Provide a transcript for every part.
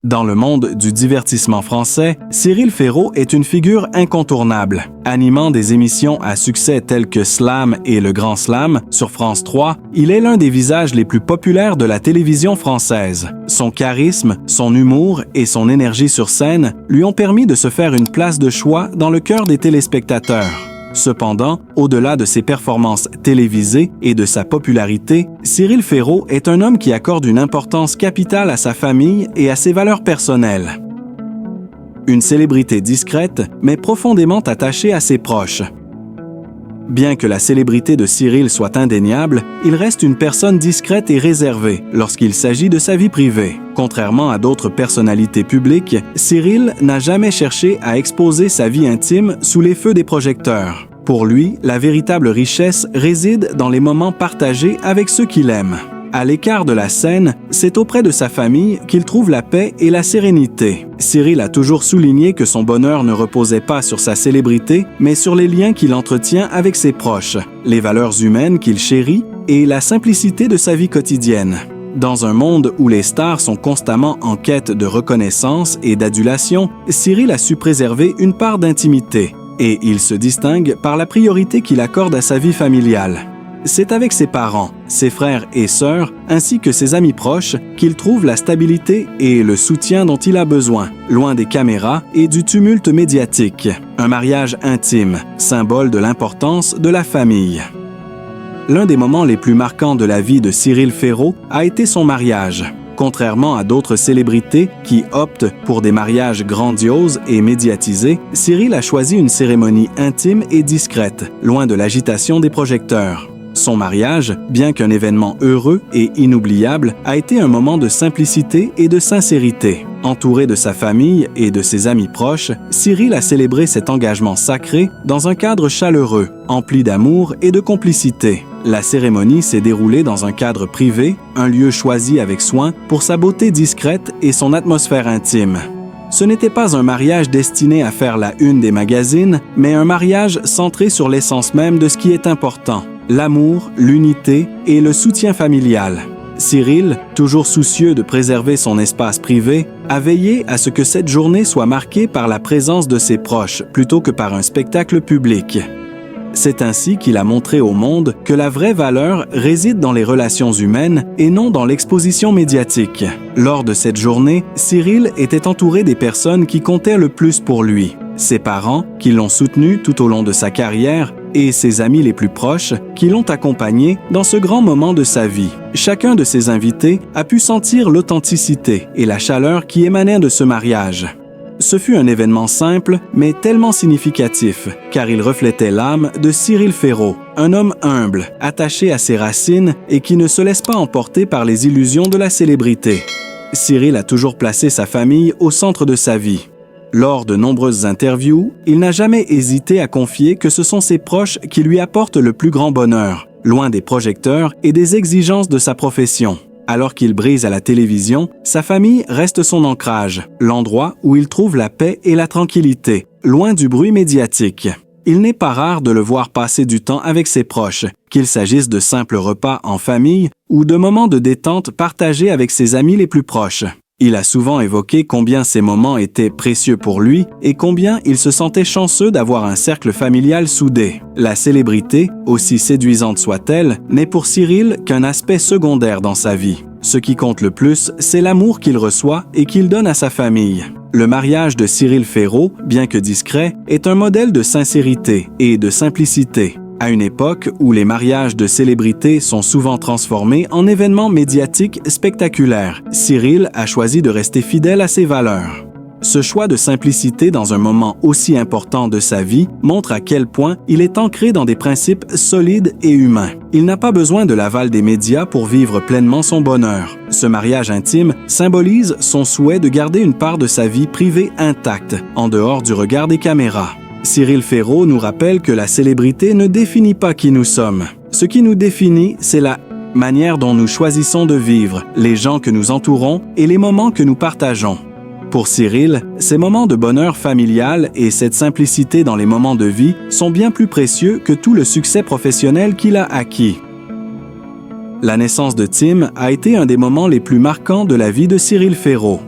Dans le monde du divertissement français, Cyril Ferraud est une figure incontournable. Animant des émissions à succès telles que Slam et Le Grand Slam sur France 3, il est l'un des visages les plus populaires de la télévision française. Son charisme, son humour et son énergie sur scène lui ont permis de se faire une place de choix dans le cœur des téléspectateurs. Cependant, au-delà de ses performances télévisées et de sa popularité, Cyril Ferraud est un homme qui accorde une importance capitale à sa famille et à ses valeurs personnelles. Une célébrité discrète, mais profondément attachée à ses proches. Bien que la célébrité de Cyril soit indéniable, il reste une personne discrète et réservée lorsqu'il s'agit de sa vie privée. Contrairement à d'autres personnalités publiques, Cyril n'a jamais cherché à exposer sa vie intime sous les feux des projecteurs. Pour lui, la véritable richesse réside dans les moments partagés avec ceux qu'il aime. À l'écart de la scène, c'est auprès de sa famille qu'il trouve la paix et la sérénité. Cyril a toujours souligné que son bonheur ne reposait pas sur sa célébrité, mais sur les liens qu'il entretient avec ses proches, les valeurs humaines qu'il chérit et la simplicité de sa vie quotidienne. Dans un monde où les stars sont constamment en quête de reconnaissance et d'adulation, Cyril a su préserver une part d'intimité, et il se distingue par la priorité qu'il accorde à sa vie familiale. C'est avec ses parents, ses frères et sœurs, ainsi que ses amis proches, qu'il trouve la stabilité et le soutien dont il a besoin, loin des caméras et du tumulte médiatique. Un mariage intime, symbole de l'importance de la famille. L'un des moments les plus marquants de la vie de Cyril Ferraud a été son mariage. Contrairement à d'autres célébrités qui optent pour des mariages grandioses et médiatisés, Cyril a choisi une cérémonie intime et discrète, loin de l'agitation des projecteurs. Son mariage, bien qu'un événement heureux et inoubliable, a été un moment de simplicité et de sincérité. Entouré de sa famille et de ses amis proches, Cyril a célébré cet engagement sacré dans un cadre chaleureux, empli d'amour et de complicité. La cérémonie s'est déroulée dans un cadre privé, un lieu choisi avec soin pour sa beauté discrète et son atmosphère intime. Ce n'était pas un mariage destiné à faire la une des magazines, mais un mariage centré sur l'essence même de ce qui est important, l'amour, l'unité et le soutien familial. Cyril, toujours soucieux de préserver son espace privé, a veillé à ce que cette journée soit marquée par la présence de ses proches plutôt que par un spectacle public. C'est ainsi qu'il a montré au monde que la vraie valeur réside dans les relations humaines et non dans l'exposition médiatique. Lors de cette journée, Cyril était entouré des personnes qui comptaient le plus pour lui. Ses parents, qui l'ont soutenu tout au long de sa carrière, et ses amis les plus proches, qui l'ont accompagné dans ce grand moment de sa vie. Chacun de ses invités a pu sentir l'authenticité et la chaleur qui émanaient de ce mariage. Ce fut un événement simple, mais tellement significatif, car il reflétait l'âme de Cyril Ferraud, un homme humble, attaché à ses racines et qui ne se laisse pas emporter par les illusions de la célébrité. Cyril a toujours placé sa famille au centre de sa vie. Lors de nombreuses interviews, il n'a jamais hésité à confier que ce sont ses proches qui lui apportent le plus grand bonheur, loin des projecteurs et des exigences de sa profession. Alors qu'il brise à la télévision, sa famille reste son ancrage, l'endroit où il trouve la paix et la tranquillité, loin du bruit médiatique. Il n'est pas rare de le voir passer du temps avec ses proches, qu'il s'agisse de simples repas en famille ou de moments de détente partagés avec ses amis les plus proches. Il a souvent évoqué combien ces moments étaient précieux pour lui et combien il se sentait chanceux d'avoir un cercle familial soudé. La célébrité, aussi séduisante soit-elle, n'est pour Cyril qu'un aspect secondaire dans sa vie. Ce qui compte le plus, c'est l'amour qu'il reçoit et qu'il donne à sa famille. Le mariage de Cyril Ferraud, bien que discret, est un modèle de sincérité et de simplicité. À une époque où les mariages de célébrités sont souvent transformés en événements médiatiques spectaculaires, Cyril a choisi de rester fidèle à ses valeurs. Ce choix de simplicité dans un moment aussi important de sa vie montre à quel point il est ancré dans des principes solides et humains. Il n'a pas besoin de l'aval des médias pour vivre pleinement son bonheur. Ce mariage intime symbolise son souhait de garder une part de sa vie privée intacte, en dehors du regard des caméras. Cyril Ferraud nous rappelle que la célébrité ne définit pas qui nous sommes. Ce qui nous définit, c'est la manière dont nous choisissons de vivre, les gens que nous entourons et les moments que nous partageons. Pour Cyril, ces moments de bonheur familial et cette simplicité dans les moments de vie sont bien plus précieux que tout le succès professionnel qu'il a acquis. La naissance de Tim a été un des moments les plus marquants de la vie de Cyril Ferraud.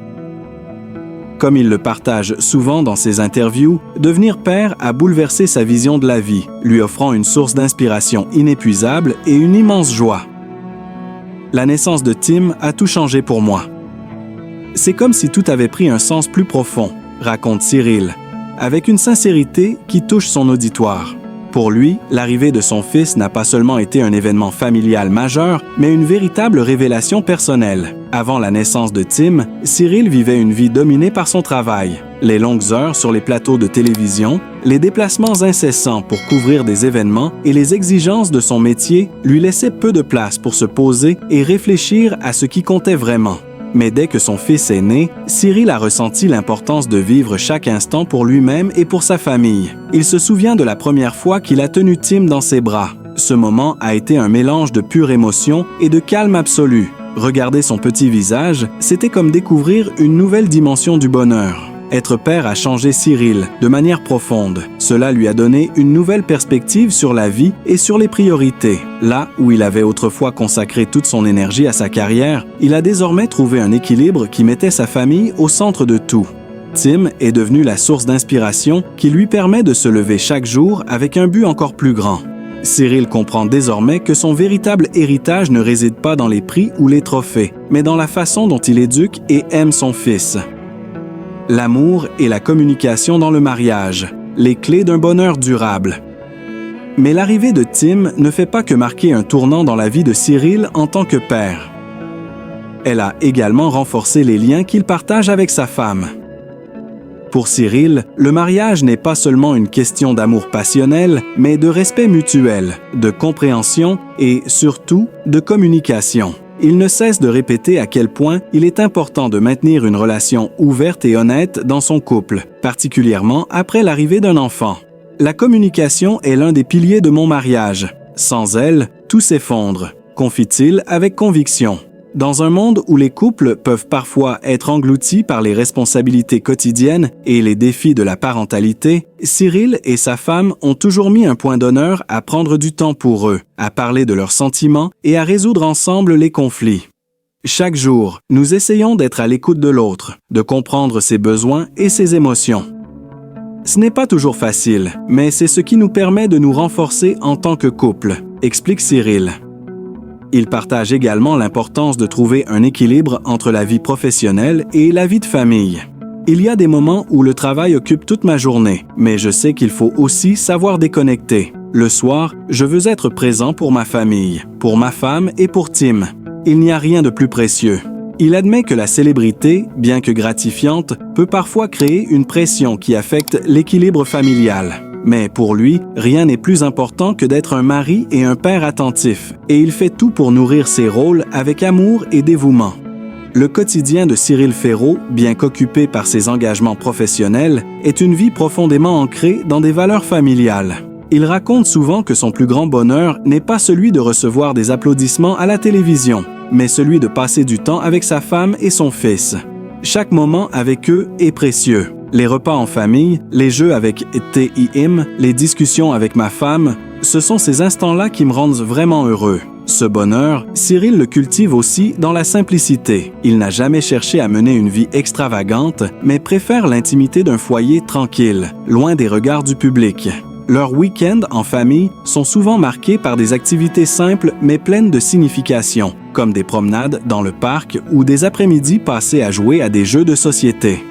Comme il le partage souvent dans ses interviews, devenir père a bouleversé sa vision de la vie, lui offrant une source d'inspiration inépuisable et une immense joie. La naissance de Tim a tout changé pour moi. C'est comme si tout avait pris un sens plus profond, raconte Cyril, avec une sincérité qui touche son auditoire. Pour lui, l'arrivée de son fils n'a pas seulement été un événement familial majeur, mais une véritable révélation personnelle. Avant la naissance de Tim, Cyril vivait une vie dominée par son travail. Les longues heures sur les plateaux de télévision, les déplacements incessants pour couvrir des événements et les exigences de son métier lui laissaient peu de place pour se poser et réfléchir à ce qui comptait vraiment. Mais dès que son fils est né, Cyril a ressenti l'importance de vivre chaque instant pour lui-même et pour sa famille. Il se souvient de la première fois qu'il a tenu Tim dans ses bras. Ce moment a été un mélange de pure émotion et de calme absolu. Regarder son petit visage, c'était comme découvrir une nouvelle dimension du bonheur. Être père a changé Cyril de manière profonde. Cela lui a donné une nouvelle perspective sur la vie et sur les priorités. Là où il avait autrefois consacré toute son énergie à sa carrière, il a désormais trouvé un équilibre qui mettait sa famille au centre de tout. Tim est devenu la source d'inspiration qui lui permet de se lever chaque jour avec un but encore plus grand. Cyril comprend désormais que son véritable héritage ne réside pas dans les prix ou les trophées, mais dans la façon dont il éduque et aime son fils. L'amour et la communication dans le mariage, les clés d'un bonheur durable. Mais l'arrivée de Tim ne fait pas que marquer un tournant dans la vie de Cyril en tant que père. Elle a également renforcé les liens qu'il partage avec sa femme. Pour Cyril, le mariage n'est pas seulement une question d'amour passionnel, mais de respect mutuel, de compréhension et, surtout, de communication. Il ne cesse de répéter à quel point il est important de maintenir une relation ouverte et honnête dans son couple, particulièrement après l'arrivée d'un enfant. La communication est l'un des piliers de mon mariage. Sans elle, tout s'effondre, confie-t-il avec conviction. Dans un monde où les couples peuvent parfois être engloutis par les responsabilités quotidiennes et les défis de la parentalité, Cyril et sa femme ont toujours mis un point d'honneur à prendre du temps pour eux, à parler de leurs sentiments et à résoudre ensemble les conflits. Chaque jour, nous essayons d'être à l'écoute de l'autre, de comprendre ses besoins et ses émotions. Ce n'est pas toujours facile, mais c'est ce qui nous permet de nous renforcer en tant que couple, explique Cyril. Il partage également l'importance de trouver un équilibre entre la vie professionnelle et la vie de famille. Il y a des moments où le travail occupe toute ma journée, mais je sais qu'il faut aussi savoir déconnecter. Le soir, je veux être présent pour ma famille, pour ma femme et pour Tim. Il n'y a rien de plus précieux. Il admet que la célébrité, bien que gratifiante, peut parfois créer une pression qui affecte l'équilibre familial. Mais pour lui, rien n'est plus important que d'être un mari et un père attentif, et il fait tout pour nourrir ses rôles avec amour et dévouement. Le quotidien de Cyril Féraud, bien qu'occupé par ses engagements professionnels, est une vie profondément ancrée dans des valeurs familiales. Il raconte souvent que son plus grand bonheur n'est pas celui de recevoir des applaudissements à la télévision, mais celui de passer du temps avec sa femme et son fils. Chaque moment avec eux est précieux. Les repas en famille, les jeux avec TIM, les discussions avec ma femme, ce sont ces instants-là qui me rendent vraiment heureux. Ce bonheur, Cyril le cultive aussi dans la simplicité. Il n'a jamais cherché à mener une vie extravagante, mais préfère l'intimité d'un foyer tranquille, loin des regards du public. Leurs week-ends en famille sont souvent marqués par des activités simples mais pleines de signification, comme des promenades dans le parc ou des après-midi passés à jouer à des jeux de société.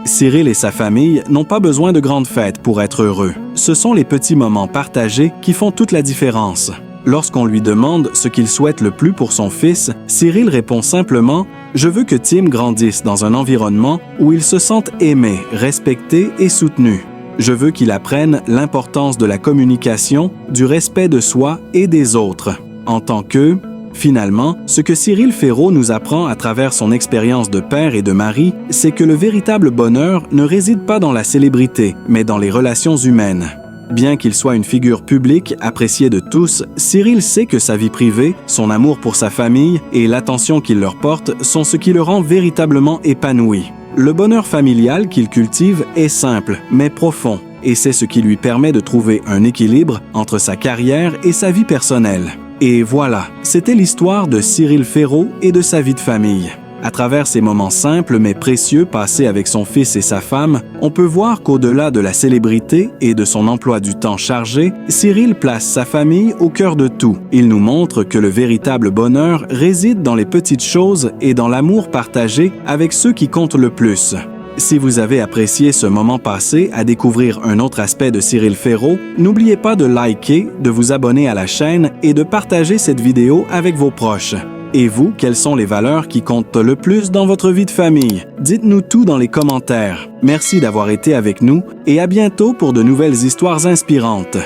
Cyril et sa famille n'ont pas besoin de grandes fêtes pour être heureux. Ce sont les petits moments partagés qui font toute la différence. Lorsqu'on lui demande ce qu'il souhaite le plus pour son fils, Cyril répond simplement « Je veux que Tim grandisse dans un environnement où il se sente aimé, respecté et soutenu. Je veux qu'il apprenne l'importance de la communication, du respect de soi et des autres. En tant que... » Finalement, ce que Cyril Féraud nous apprend à travers son expérience de père et de mari, c'est que le véritable bonheur ne réside pas dans la célébrité, mais dans les relations humaines. Bien qu'il soit une figure publique appréciée de tous, Cyril sait que sa vie privée, son amour pour sa famille et l'attention qu'il leur porte sont ce qui le rend véritablement épanoui. Le bonheur familial qu'il cultive est simple, mais profond, et c'est ce qui lui permet de trouver un équilibre entre sa carrière et sa vie personnelle. Et voilà, c'était l'histoire de Cyril Féraud et de sa vie de famille. À travers ces moments simples mais précieux passés avec son fils et sa femme, on peut voir qu'au-delà de la célébrité et de son emploi du temps chargé, Cyril place sa famille au cœur de tout. Il nous montre que le véritable bonheur réside dans les petites choses et dans l'amour partagé avec ceux qui comptent le plus. Si vous avez apprécié ce moment passé à découvrir un autre aspect de Cyril Féraud, n'oubliez pas de liker, de vous abonner à la chaîne et de partager cette vidéo avec vos proches. Et vous, quelles sont les valeurs qui comptent le plus dans votre vie de famille? Dites-nous tout dans les commentaires. Merci d'avoir été avec nous et à bientôt pour de nouvelles histoires inspirantes.